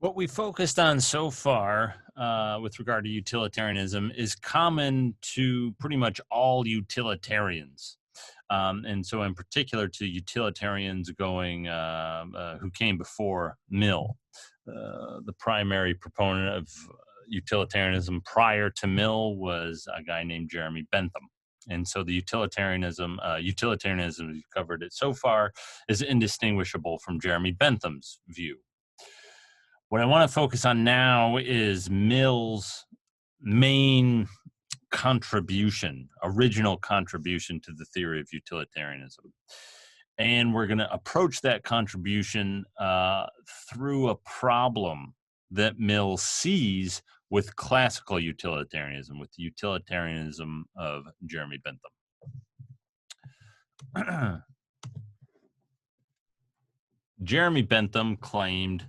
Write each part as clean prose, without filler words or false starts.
What we focused on so far with regard to utilitarianism is common to pretty much all utilitarians. And so, in particular, to utilitarians who came before Mill, the primary proponent of utilitarianism prior to Mill was a guy named Jeremy Bentham. And so, the utilitarianism we've covered it so far is indistinguishable from Jeremy Bentham's view. What I want to focus on now is Mill's main original contribution to the theory of utilitarianism. And we're going to approach that contribution through a problem that Mill sees with classical utilitarianism, with the utilitarianism of Jeremy Bentham. Jeremy Bentham claimed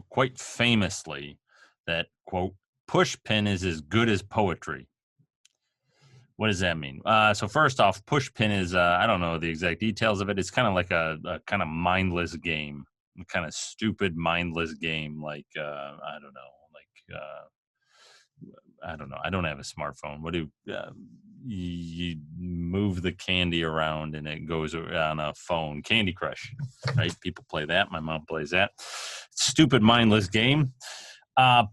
quite famously that, quote, pushpin is as good as poetry. What does that mean? So first off, pushpin is, I don't know the exact details of it. It's kind of like a kind of mindless game, kind of stupid, mindless game. Like, I don't know, like, I don't know. I don't have a smartphone. You move the candy around and it goes on a phone? Candy Crush, right? People play that. My mom plays that. Stupid, mindless game.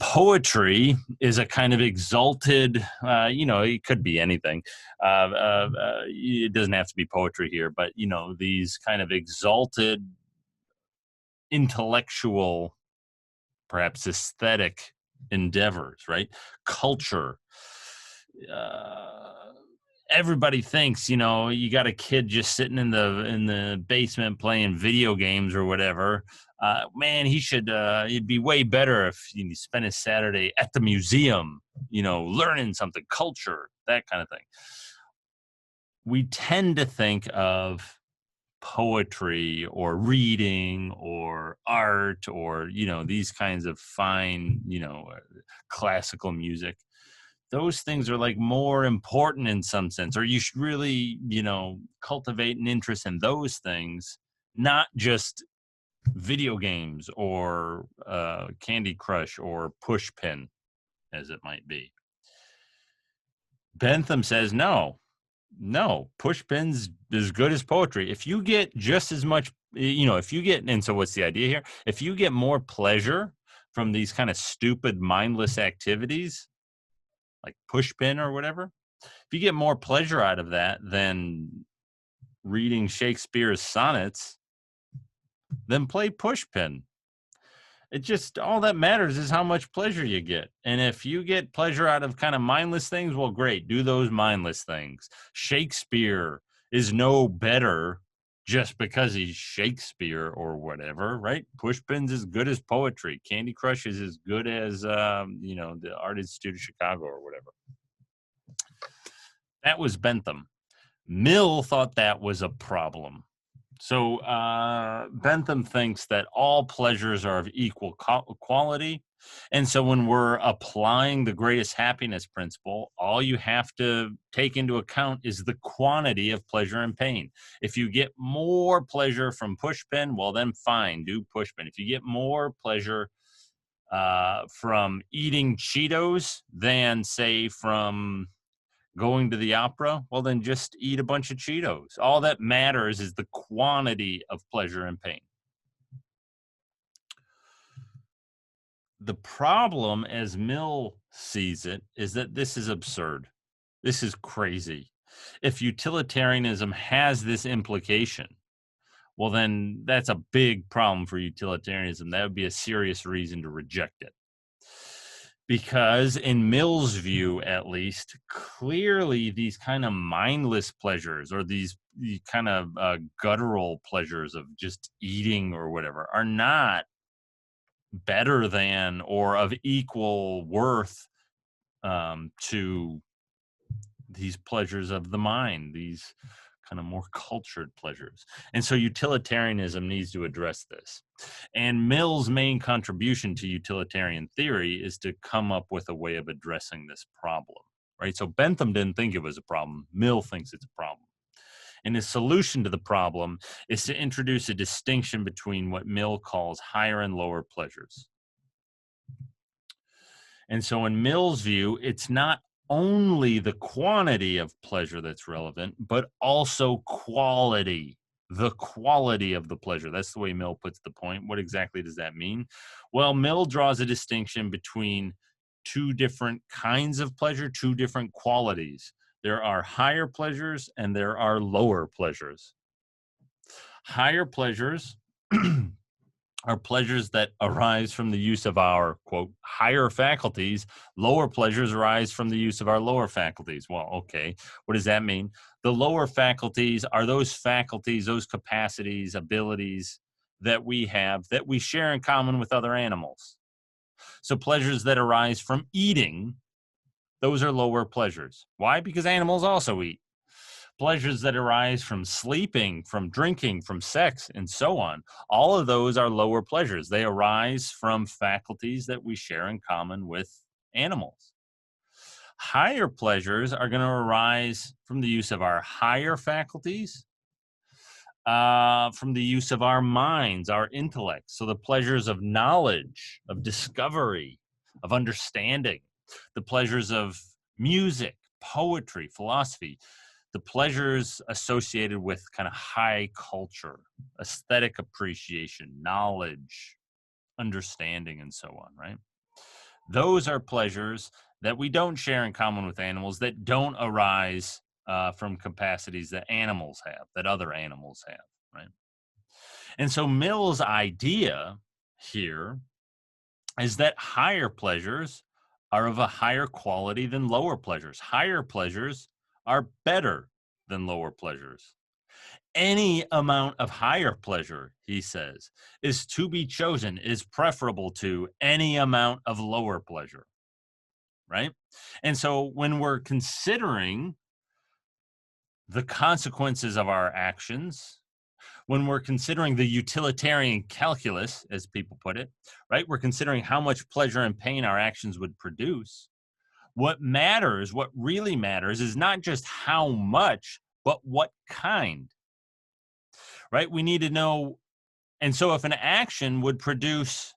Poetry is a kind of exalted, it could be anything. It doesn't have to be poetry here, but, these kind of exalted intellectual, perhaps aesthetic endeavors, right? Culture. Everybody thinks, you got a kid just sitting in the basement playing video games or whatever. Man, it'd be way better if he spent his Saturday at the museum, learning something, culture, that kind of thing. We tend to think of poetry or reading or art or, these kinds of fine, classical music. Those things are like more important in some sense, or you should really, cultivate an interest in those things, not just video games or Candy Crush or Pushpin, as it might be. Bentham says no, Pushpin's as good as poetry. If you get just as much, and so what's the idea here? If you get more pleasure from these kind of stupid, mindless activities, like Pushpin or whatever, if you get more pleasure out of that than reading Shakespeare's sonnets, then play Pushpin. It just, all that matters is how much pleasure you get. And if you get pleasure out of kind of mindless things, well, great, do those mindless things. Shakespeare is no better just because he's Shakespeare or whatever, right? Pushpin's as good as poetry. Candy Crush is as good as, the Art Institute of Chicago or whatever. That was Bentham. Mill thought that was a problem. So Bentham thinks that all pleasures are of equal quality. And so when we're applying the greatest happiness principle, all you have to take into account is the quantity of pleasure and pain. If you get more pleasure from Pushpin, well, then fine, do Pushpin. If you get more pleasure from eating Cheetos than, say, from going to the opera, well, then just eat a bunch of Cheetos. All that matters is the quantity of pleasure and pain. The problem, as Mill sees it, is that this is absurd. This is crazy. If utilitarianism has this implication, well, then that's a big problem for utilitarianism. That would be a serious reason to reject it. Because in Mill's view, at least, clearly these kind of mindless pleasures or these kind of guttural pleasures of just eating or whatever are not better than or of equal worth to these pleasures of the mind, these kind of more cultured pleasures. And so utilitarianism needs to address this. And Mill's main contribution to utilitarian theory is to come up with a way of addressing this problem, right? So Bentham didn't think it was a problem. Mill thinks it's a problem. And his solution to the problem is to introduce a distinction between what Mill calls higher and lower pleasures. And so, in Mill's view, it's not only the quantity of pleasure that's relevant, but also quality. The quality of the pleasure. That's the way Mill puts the point. What exactly does that mean? Well, Mill draws a distinction between two different kinds of pleasure, two different qualities. There are higher pleasures and there are lower pleasures. Higher pleasures are pleasures that arise from the use of our, quote, higher faculties. Lower pleasures arise from the use of our lower faculties. Well, okay, what does that mean? The lower faculties are those faculties, those capacities, abilities that we have that we share in common with other animals. So pleasures that arise from eating, those are lower pleasures. Why? Because animals also eat. Pleasures that arise from sleeping, from drinking, from sex, and so on. All of those are lower pleasures. They arise from faculties that we share in common with animals. Higher pleasures are going to arise from the use of our higher faculties, from the use of our minds, our intellect. So the pleasures of knowledge, of discovery, of understanding, the pleasures of music, poetry, philosophy, the pleasures associated with kind of high culture, aesthetic appreciation, knowledge, understanding, and so on, right? Those are pleasures that we don't share in common with animals, that don't arise from capacities that animals have, that other animals have, right? And so Mill's idea here is that higher pleasures are of a higher quality than lower pleasures. Higher pleasures are better than lower pleasures. Any amount of higher pleasure, he says, is to be chosen, is preferable to any amount of lower pleasure, right? And so when we're considering the consequences of our actions, when we're considering the utilitarian calculus, as people put it, right? We're considering how much pleasure and pain our actions would produce. What matters, what really matters, is not just how much, but what kind, right? We need to know. And so if an action would produce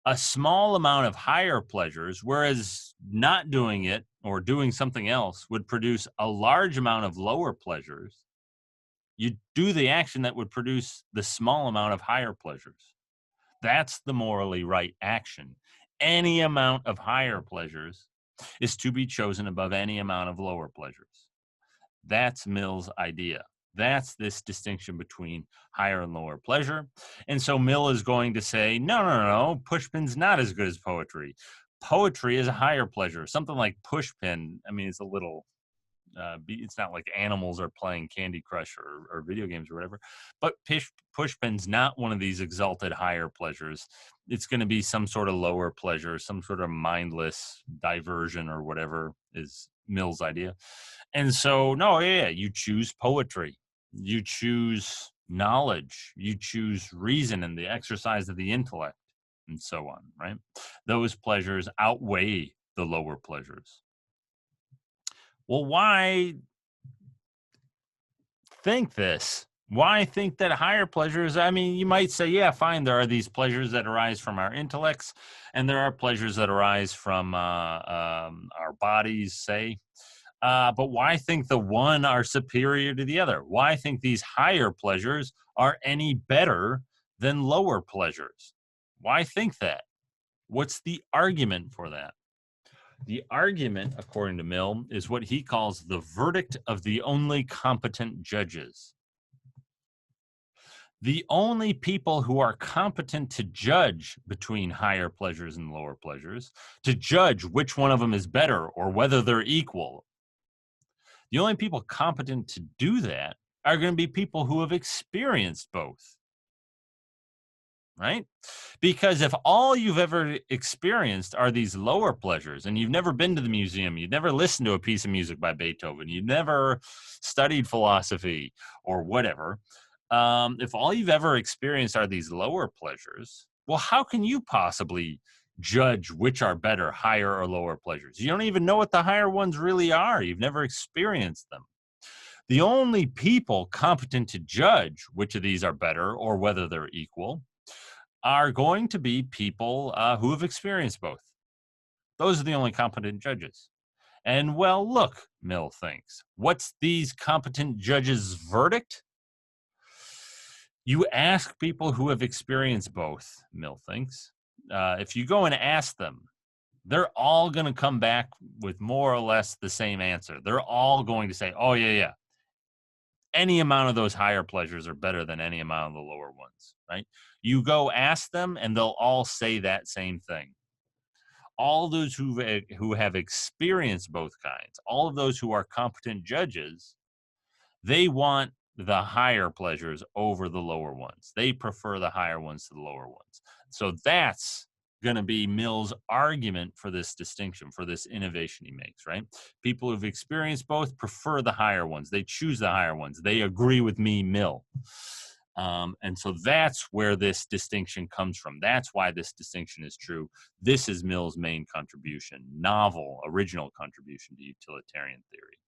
a small amount of higher pleasures, whereas not doing it or doing something else would produce a large amount of lower pleasures, you do the action that would produce the small amount of higher pleasures. That's the morally right action. Any amount of higher pleasures is to be chosen above any amount of lower pleasures. That's Mill's idea. That's this distinction between higher and lower pleasure. And so Mill is going to say, no, Pushpin's not as good as poetry. Poetry is a higher pleasure. Something like Pushpin, I mean, it's a little, it's not like animals are playing Candy Crush or video games or whatever, but Pushpin's not one of these exalted higher pleasures. It's going to be some sort of lower pleasure, some sort of mindless diversion or whatever is Mill's idea. And so, no, yeah, you choose poetry, you choose knowledge, you choose reason and the exercise of the intellect, and so on, right? Those pleasures outweigh the lower pleasures. Well, why think this? Why think that higher pleasures? I mean, you might say, yeah, fine, there are these pleasures that arise from our intellects, and there are pleasures that arise from our bodies, say. But why think the one are superior to the other? Why think these higher pleasures are any better than lower pleasures? Why think that? What's the argument for that? The argument, according to Mill, is what he calls the verdict of the only competent judges. The only people who are competent to judge between higher pleasures and lower pleasures, to judge which one of them is better or whether they're equal, the only people competent to do that are going to be people who have experienced both, right? Because if all you've ever experienced are these lower pleasures and you've never been to the museum, you've never listened to a piece of music by Beethoven, you've never studied philosophy or whatever, if all you've ever experienced are these lower pleasures, well, how can you possibly judge which are better, higher or lower pleasures? You don't even know what the higher ones really are. You've never experienced them. The only people competent to judge which of these are better or whether they're equal are going to be people who have experienced both. Those are the only competent judges. And well, look, Mill thinks, what's these competent judges' verdict? You ask people who have experienced both, Mill thinks. If you go and ask them, they're all going to come back with more or less the same answer. They're all going to say, oh, yeah. Any amount of those higher pleasures are better than any amount of the lower ones, right? You go ask them, and they'll all say that same thing. All those who have experienced both kinds, all of those who are competent judges, they want the higher pleasures over the lower ones. They prefer the higher ones to the lower ones. So that's going to be Mill's argument for this distinction, for this innovation he makes, right? People who've experienced both prefer the higher ones. They choose the higher ones. They agree with me, Mill. And so that's where this distinction comes from. That's why this distinction is true. This is Mill's main contribution, novel, original contribution to utilitarian theory.